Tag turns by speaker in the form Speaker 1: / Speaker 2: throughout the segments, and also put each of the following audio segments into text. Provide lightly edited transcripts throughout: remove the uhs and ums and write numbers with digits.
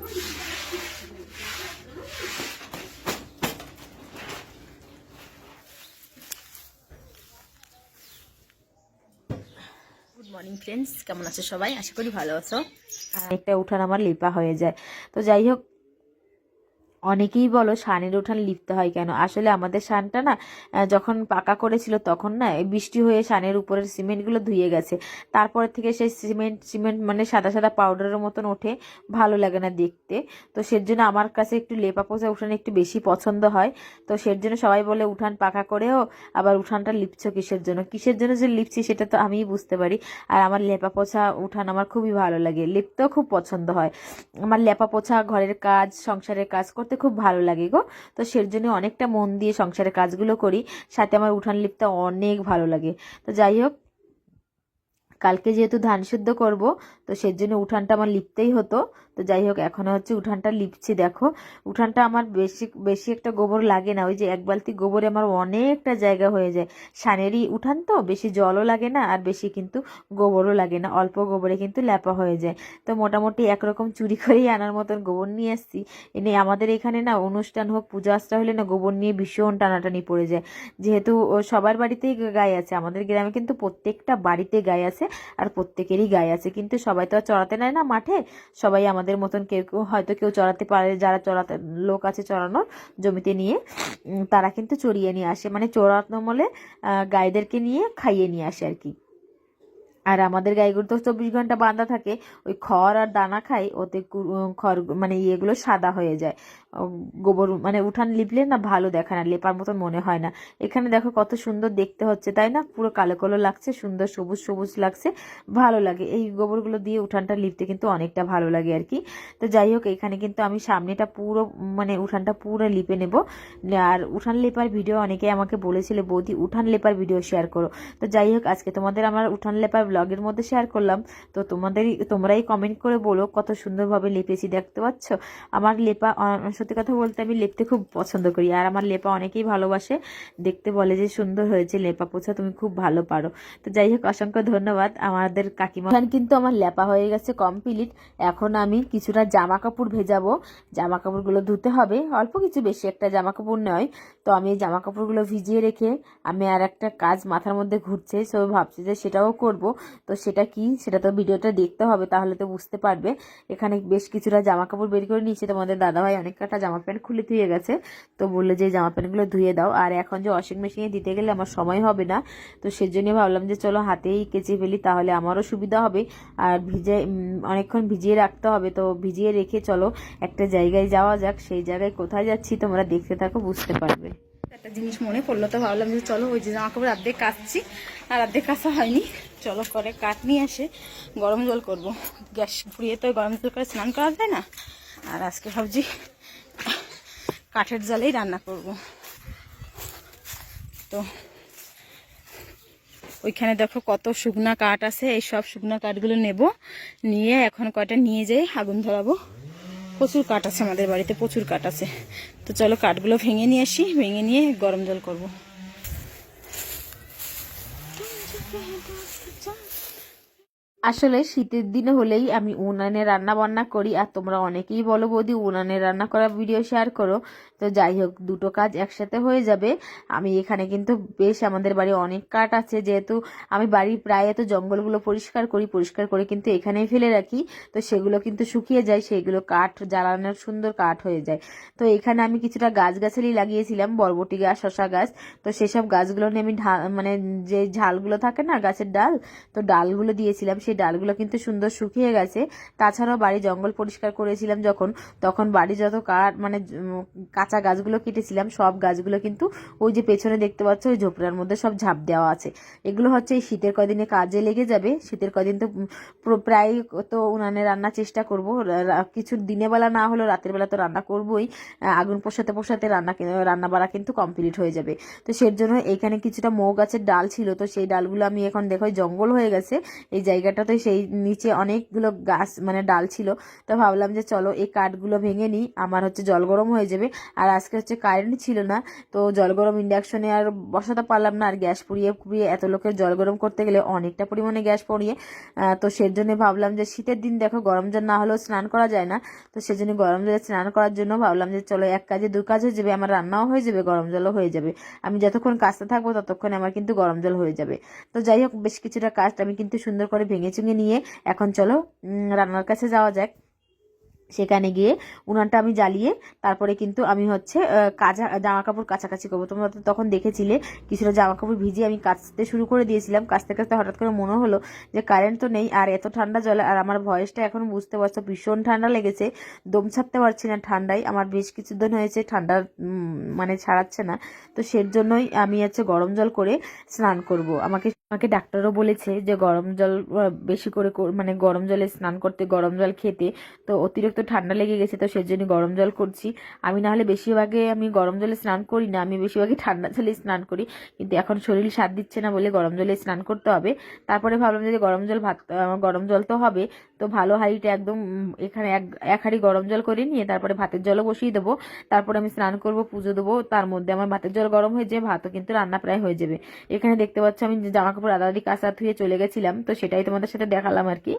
Speaker 1: Good morning friends, কেমন আছো সবাই? আশা করি ভালো আছো। একটা উঠান আমার লিপা হয়ে যায়। তো যাই হোক, অনেকেই বলো সানের উঠান লিপতে হয় কেন। আসলে আমাদের সানটা না যখন পাকা করেছিল তখন না বৃষ্টি হয়ে সানের উপরের সিমেন্টগুলো ধুয়ে গেছে। তারপরে থেকে সেই সিমেন্ট সিমেন্ট মানে সাদা সাদা পাউডারের মতন ওঠে, ভালো লাগে না দেখতে। তো সের জন্য আমার কাছে একটু লেপা পোছা উঠান একটু বেশি পছন্দ হয়। তো সের জন্য সবাই বলে উঠান পাকা করেও আবার উঠানটা লিপছো কিসের জন্য, কিসের জন্য যে লিপছি সেটা তো আমিই বুঝতে পারি। আর আমার লেপা পোছা উঠান আমার খুবই ভালো লাগে, লিপতেও খুব পছন্দ হয়। আমার লেপা পোছা ঘরের কাজ সংসারের কাজ করতে খুব ভালো লাগে গো। তো সের জন্য অনেকটা মন দিয়ে সংসারের কাজগুলো করি, সাথে আমার উঠান লিপতে অনেক ভালো লাগে। তো যাই হোক, কালকে যেহেতু ধান সিদ্ধ করব, তো সের জন্য উঠানটা আমার লিপতেই হতো। তো যাই হোক, এখন হচ্ছে উঠানটা লিপছি। দেখো, উঠানটা আমার বেশি বেশি একটা গোবর লাগে না, ওই যে এক বালতি গোবরে আমার অনেকটা জায়গা হয়ে যায়। সানেরই উঠান তো বেশি জলও লাগে না আর বেশি কিন্তু গোবরও লাগে না, অল্প গোবরে কিন্তু ল্যাপা হয়ে যায়। তো মোটামুটি একরকম চুরি করেই আনার মতন গোবর নিয়ে আসছি। এনে আমাদের এখানে না অনুষ্ঠান হোক পূজা আশ্রা হলে না গোবর নিয়ে ভীষণ টানাটানি পড়ে যায়। যেহেতু সবার বাড়িতেই গাই আছে, আমাদের গ্রামে কিন্তু প্রত্যেকটা বাড়িতে গাই আছে আর প্রত্যেকেরই গায়ে আছে, কিন্তু সবাই তো আর চড়াতে নেয় না মাঠে। সবাই আমাদের মতন কেউ কেউ হয়তো কেউ চড়াতে পারে, যারা চড়াতে লোক আছে চড়ানোর জমিতে নিয়ে, তারা কিন্তু চড়িয়ে নিয়ে আসে, মানে চড়ানো বলে গাইদেরকে নিয়ে খাইয়ে নিয়ে আসে আর কি। আর আমাদের গাইগুলো তো 24 ঘন্টা বাঁধা থাকে, ওই খড় আর দানা খাই, ওতে খড় মানে ইয়েগুলো সাদা হয়ে যায়। গোবর মানে উঠান লিপলে না ভালো দেখে না, লেপার মতন মনে হয় না। এখানে দেখো কত সুন্দর দেখতে হচ্ছে, তাই না? পুরো কালো কালো লাগছে, সুন্দর সবুজ সবুজ লাগছে, ভালো লাগে। এই গোবরগুলো দিয়ে উঠানটা লিপতে কিন্তু অনেকটা ভালো লাগে আর কি। তো যাই হোক, এখানে কিন্তু আমি সামনেটা পুরো মানে উঠানটা পুরো লিপে নেব। আর উঠান লেপার ভিডিও অনেকে আমাকে বলেছিল, বৌদি উঠান লেপার ভিডিও শেয়ার করো। তো যাই হোক, আজকে তোমাদের আমার উঠান লেপার ব্লগের মধ্যে শেয়ার করলাম। তো তোমরাই কমেন্ট করে বলো কত সুন্দরভাবে লেপেছি, দেখতে পাচ্ছ? আমার লেপা সত্যি কথা বলতে আমি লেপতে খুব পছন্দ করি, আর আমার লেপা অনেকেই ভালোবাসে, দেখতে বলে যে সুন্দর হয়েছে লেপা পোছা, তুমি খুব ভালো পারো। তো যাই হোক, অসংখ্য ধন্যবাদ আমাদের কাকিমা। এখন কিন্তু আমার লেপা হয়ে গেছে কমপ্লিট। এখন আমি কিছুটা জামা কাপড় ভেজাবো, জামা কাপড়গুলো ধুতে হবে, অল্প কিছু, বেশি একটা জামা কাপড় নয়। তো আমি এই জামা কাপড়গুলো ভিজিয়ে রেখে আমি আর একটা কাজ মাথার মধ্যে ঘুরছে, সো ভাবছি যে সেটাও করব। তো সেটা কি, সেটা তো ভিডিওটা দেখতে হবে, তাহলে তো বুঝতে পারবে। এখানে বেশ কিছুটা জামা কাপড় বের করে নিয়েছি, তোমাদের দাদাভাই অনেক কাটা জামা প্যান্ট খুলে ধুয়ে গেছে। তো বললো যে জামা প্যান্টগুলো ধুয়ে দাও, আর এখন যে ওয়াশিং মেশিনে দিতে গেলে আমার সময় হবে না। তো সেজন্য ভাবলাম যে চলো হাতেই কেচে ফেলি, তাহলে আমারও সুবিধা হবে। আর অনেকক্ষণ ভিজিয়ে রাখতে হবে, তো ভিজিয়ে রেখে চলো একটা জায়গায় যাওয়া যাক। সেই জায়গায় কোথায় যাচ্ছি তোমরা দেখতে থাকো, বুঝতে পারবে। একটা জিনিস মনে পড়লো, তো ভাবলাম যে চলো ওই যে জামা কাপড় অর্ধেক কাচছি আর অর্ধেক কাচা হয়নি, চলো করে কাঠ নিয়ে এসে গরম জল করব। গ্যাস ঘুরিয়ে তো গরম জল করে স্নান করা যায় না, আর আজকে ভাবছি কাঠের জালেই রান্না করব। তো ওইখানে দেখো কত শুকনা কাঠ আছে, এই সব শুকনা কাঠগুলো নেব, নিয়ে এখন কয়টা নিয়ে যাই আগুন ধরাবো। প্রচুর কাঠ আছে আমাদের বাড়িতে, প্রচুর কাঠ আছে। তো চলো কাঠগুলো ভেঙে নিয়ে আসি, ভেঙে নিয়ে গরম জল করব। আসলে শীতের দিনে হলেই আমি উনানে রান্না বান্না করি, আর তোমরা অনেকেই বলো বৌদি উনানে রান্না করা ভিডিও শেয়ার করো। তো যাই হোক, দুটো কাজ একসাথে হয়ে যাবে। আমি এখানে কিন্তু বেশ আমাদের বাড়ি অনেক কাঠ আছে, যেহেতু আমি বাড়ির প্রায় এত জঙ্গলগুলো পরিষ্কার করি, পরিষ্কার করে কিন্তু এখানেই ফেলে রাখি। তো সেগুলো কিন্তু শুকিয়ে যায়, সেগুলো কাঠ জ্বালানোর সুন্দর কাঠ হয়ে যায়। তো এখানে আমি কিছুটা গাছগাছালি লাগিয়েছিলাম, বরবটি গাছ, শশা গাছ। তো সেসব গাছগুলো নিয়ে আমি মানে যে ঝালগুলো থাকে না গাছের ডাল, তো ডালগুলো দিয়েছিলাম, সেই ডালগুলো কিন্তু সুন্দর শুকিয়ে গেছে। তাছাড়াও বাড়ি জঙ্গল পরিষ্কার করেছিলাম যখন, তখন বাড়ি যত কাঠ মানে কাঁচা গাছগুলো কেটেছিলাম, সব গাছগুলো কিন্তু ওই যে পেছনে দেখতে পাচ্ছ ওই ঝোপড়ার মধ্যে সব ঝাঁপ দেওয়া আছে। এগুলো হচ্ছে এই শীতের কদিনে কাজে লেগে যাবে। শীতের কদিন তো প্রায় তো উনানে রান্নার চেষ্টা করব, কিছু দিনের বেলা না হলেও রাতের বেলা তো রান্না করবোই। আগুন পোষাতে পোষাতে রান্না বাড়া কিন্তু কমপ্লিট হয়ে যাবে। তো সের জন্য এইখানে কিছুটা মৌ গাছের ডাল ছিল, তো সেই ডালগুলো আমি এখন দেখো জঙ্গল হয়ে গেছে, এই জায়গাটা তো সেই নিচে অনেকগুলো গাছ মানে ডাল ছিল। তো ভাবলাম যে চলো এই কাঠগুলো ভেঙে নিই, আমার হচ্ছে জল গরম হয়ে যাবে। আর আজকে হচ্ছে কারেন্ট ছিল না, তো জল গরম ইন্ডাকশনে আর বসাতে পারলাম না, আর গ্যাস পুড়িয়ে পুড়িয়ে এত লোকের জল গরম করতে গেলে অনেকটা পরিমাণে গ্যাস পুড়িয়ে, তো সেজন্য ভাবলাম যে শীতের দিন দেখো গরম জল না হলেও স্নান করা যায় না, তো সেজন্য গরম জলে স্নান করার জন্য ভাবলাম যে চলো এক কাজে দু কাজ হয়ে যাবে, আমার রান্নাও হয়ে যাবে, গরম জলও হয়ে যাবে। আমি যতক্ষণ কাজটা থাকবো ততক্ষণে আমার কিন্তু গরম জল হয়ে যাবে। তো যাই হোক, বেশ কিছুটা কাজ আমি কিন্তু সুন্দর করে ভেঙে চুঙে নিয়ে এখন চলো রান্নার কাছে যাওয়া যাক। সেখানে গিয়ে উনানটা আমি জ্বালিয়ে তারপরে কিন্তু আমি হচ্ছে জামা কাপড় কাছাকাছি করবো। তোমরা তো তখন দেখেছিলে কিছুটা জামা কাপড় ভিজিয়ে আমি কাচতে শুরু করে দিয়েছিলাম। কাচতে কাচতে হঠাৎ করে মনে হলো যে কারেন্ট তো নেই, আর এত ঠান্ডা জলে, আর আমার ভয়েসটা এখন বুঝতে পারছো ভীষণ ঠান্ডা লেগেছে, দম ছাড়তে পারছি না ঠান্ডায়, আমার বেশ কিছুদিন হয়েছে ঠান্ডা মানে ছাড়াচ্ছে না। তো সের জন্যই আমি হচ্ছে গরম জল করে স্নান করব। আমাকে আমাকে ডাক্তারও বলেছে যে গরম জল বেশি করে মানে গরম জলে স্নান করতে, গরম জল খেতে। তো অতিরিক্ত ঠান্ডা লেগে গেছে, তো সেজন্য গরম জল করছি। আমি না হলে বেশিরভাগে আমি গরম জলে স্নান করি না, আমি বেশিরভাগই ঠান্ডা জলে স্নান করি, কিন্তু এখন শরীর সাথ দিচ্ছে না বলে গরম জলে স্নান করতে হবে। তারপরে ভাবলাম যে গরম জল তো হবে, তো ভালো হাঁড়িটা একদম এখানে এক হাঁড়ি গরম জল করে নিয়ে তারপরে ভাতের জলও বসিয়ে দেবো। তারপরে আমি স্নান করব, পুজো দেবো, তার মধ্যে আমার ভাতের জল গরম হয়ে যাবে, ভাতও কিন্তু রান্না প্রায় হয়ে যাবে। এখানে দেখতে পাচ্ছ আমি জামা কাপড় আদাদি কাঁচা ধুয়ে চলে গেছিলাম, তো সেটাই তোমাদের সাথে দেখালাম আর কি।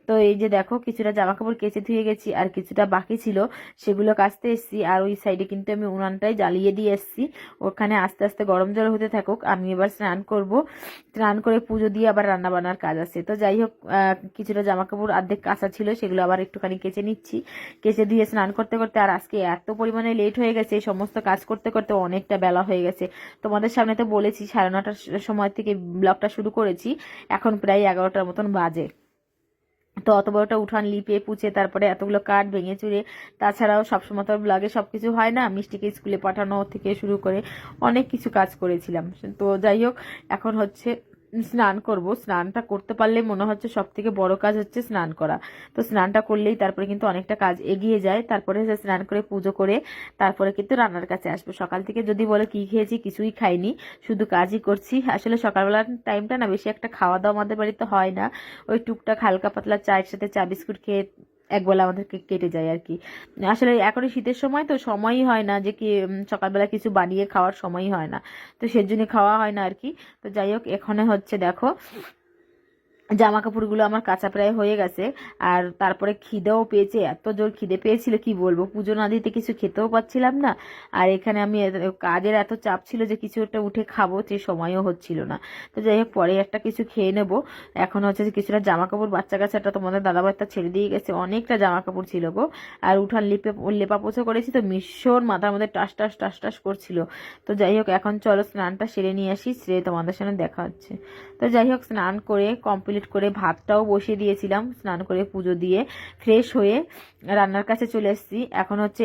Speaker 1: তো এই যে দেখো কিছুটা জামা কাপড় কেচে ধুয়ে গেছি, আর কিছুটা বাকি ছিল সেগুলো কাচতে এসেছি। আর ওই সাইডে কিন্তু আমি উনানটাই জ্বালিয়ে দিয়ে এসেছি, ওখানে আস্তে আস্তে গরম জল হতে থাকুক, আমি এবার স্নান করব। স্নান করে পুজো দিয়ে আবার রান্না বান্নার কাজ আছে। তো যাই হোক, কিছুটা জামা কাপড় অর্ধেক কাঁচা ছিল, সেগুলো আবার একটুখানি কেচে নিচ্ছি। কেচে দিয়ে স্নান করতে করতে, আর আজকে এত পরিমাণে লেট হয়ে গেছে, এই সমস্ত কাজ করতে করতে অনেকটা বেলা হয়ে গেছে। তোমাদের সামনে তো বলেছি 9:30টার সময় থেকে ব্লগটা শুরু করেছি, এখন প্রায় 11টার মতন বাজে। তো অত বড়টা উঠান লিপে পুছে তারপরে এতগুলো কাঠ ভেঙে চুরে, তাছাড়াও সবসময় তো ব্লগে সবকিছু হয় না, মিষ্টিকে স্কুলে পাঠানো থেকে শুরু করে অনেক কিছু কাজ করেছিলাম। তো যাই হোক, এখন হচ্ছে স্নান করব। স্নানটা করতে পারলে মনে হচ্ছে সব থেকে বড় কাজ হচ্ছে স্নান করা। তো স্নানটা করলেই তারপরে কিন্তু অনেকটা কাজ এগিয়ে যায়। তারপরে স্নান করে পুজো করে তারপরে কিন্তু রান্নার কাছে আসবো। সকাল থেকে যদি বলে কি খেয়েছি, কিছুই খাইনি, শুধু কাজই করছি। আসলে সকালবেলার টাইমটা না বেশি একটা খাওয়া দাওয়া আমাদের বাড়িতে হয় না, ওই টুকটাক হালকা পাতলা চায়ের সাথে চা বিস্কুট খেয়ে একবেলা আমাদেরকে কেটে যায় আর কি। আসলে এখন শীতের সময় তো সময়ই হয় না যে কি সকালবেলা কিছু বানিয়ে খাওয়ার সময়ই হয় না, তো সেজন্য খাওয়া হয় না আর কি। তো যাই হোক, এখানে হচ্ছে দেখো জামা কাপড়গুলো আমার কাঁচা প্রায় হয়ে গেছে। আর তারপরে খিদেও পেয়েছে, এত জোর খিদে পেয়েছিল কি বলবো, পুজো না দিতে কিছু খেতেও পাচ্ছিলাম না। আর এখানে আমি কাজের এত চাপ ছিল যে কিছু একটা উঠে খাবো সে সময়ও হচ্ছিল না। তো যাই হোক, পরে একটা কিছু খেয়ে নেবো। এখন হচ্ছে যে কিছুটা জামা কাপড় বাচ্চা কাচ্চাটা তোমাদের দাদাবাড়িটা ছেড়ে দিয়ে গেছে, অনেকটা জামা কাপড় ছিল গো। আর উঠান লেপা পোছা করেছি, তো ভীষণ মাথার মধ্যে টাস টাস টাস টাস করছিল। তো যাই হোক, এখন চলো স্নানটা সেরে নিয়ে আসি, সেরে তোমাদের সামনে দেখা হচ্ছে। তো যাই হোক, স্নান করে কমপ্লিট করে ভাতটাও বসিয়ে দিয়েছিলাম, স্নান করে পুজো দিয়ে ফ্রেশ হয়ে রান্নার কাছে চলে এসেছি। এখন হচ্ছে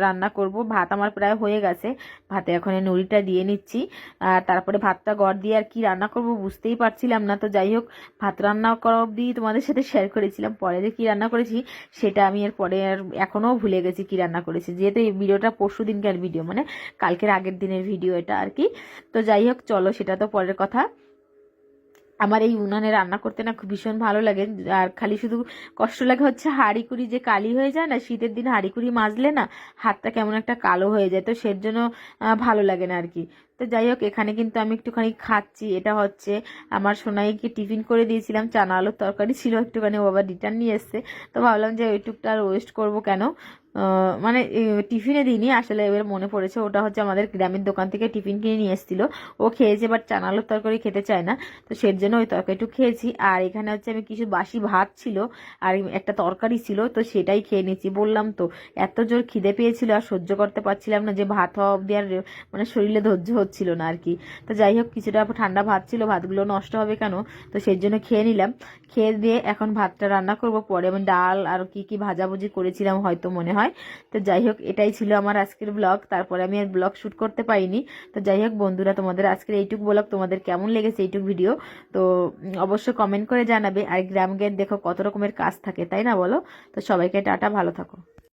Speaker 1: রান্না করব। ভাত আমার প্রায় হয়ে গেছে, ভাতে এখন নুড়িটা দিয়ে নিচ্ছি। আর তারপরে ভাতটা গড় দিয়ে আর কি রান্না করব বুঝতেই পারছিলাম না। তো যাই হোক, ভাত রান্না করা অবধি তোমাদের সাথে শেয়ার করেছিলাম, পরে যে কি রান্না করেছি সেটা আমি এর পরে আর এখনও ভুলে গেছি কি রান্না করেছি, যেহেতু এই ভিডিওটা পরশু দিনকার ভিডিও, মানে কালকের আগের দিনের ভিডিও এটা আর কি। তো যাই হোক চলো, সেটা তো পরের কথা। আমার এই উনানে রান্না করতে না খুব ভীষণ ভালো লাগে। আর খালি শুধু কষ্ট লাগে হচ্ছে হাঁড়ি কুড়ি যে কালি হয়ে যায় না, শীতের দিন হাঁড়ি কুড়ি মাজলে না হাতটা কেমন একটা কালো হয়ে যায়, তো সের জন্য ভালো লাগে না আর কি। তো যাই হোক, এখানে কিন্তু আমি একটুখানি খাচ্ছি। এটা হচ্ছে আমার সোনাইকে টিফিন করে দিয়েছিলাম, চানা আলুর তরকারি ছিল একটুখানি, ও আবার রিটার্ন নিয়ে এসছে। তো ভাবলাম যে ওইটুকটা আর ওয়েস্ট করবো কেন, মানে টিফিনে দিইনি আসলে, এবার মনে পড়েছে ওটা হচ্ছে আমাদের গ্রামের দোকান থেকে টিফিন কিনে নিয়ে এসেছিল। ও খেয়েছে, বাট চানা আলুর তরকারি খেতে চায় না, তো সের জন্য ওই তরকারিটুকু খেয়েছি। আর এখানে হচ্ছে আমি কিছু বাসি ভাত ছিল আর একটা তরকারি ছিল, তো সেটাই খেয়ে নিচ্ছি। বললাম তো এত জোর খিদে পেয়েছিল আর সহ্য করতে পারছিলাম না, যে ভাত হওয়া অব্দি আর মানে শরীরে ধৈর্য হচ্ছিল না আর কি। তো যাই হোক, কিছুটা ঠান্ডা ভাত ছিল, ভাতগুলো নষ্ট হবে কেন, তো সেই জন্য খেয়ে নিলাম। খেয়ে দিয়ে এখন ভাতটা রান্না করব। পরে আমি ডাল আর কি কি ভাজাভুজি করেছিলাম হয়তো মনে হয়। তো যাই হোক, এটাই ছিল আমার আজকের ব্লগ। তারপরে আমি আর ব্লগ শ্যুট করতে পারিনি। তো যাই হোক বন্ধুরা, তোমাদের আজকের এইটুক ব্লগ তোমাদের কেমন লেগেছে, এইটুক ভিডিও, তো অবশ্যই কমেন্ট করে জানাবে। আর গ্রাম গেট দেখো কত রকমের কাজ থাকে, তাই না বলো? তো সবাইকে টাটা, ভালো থাকো।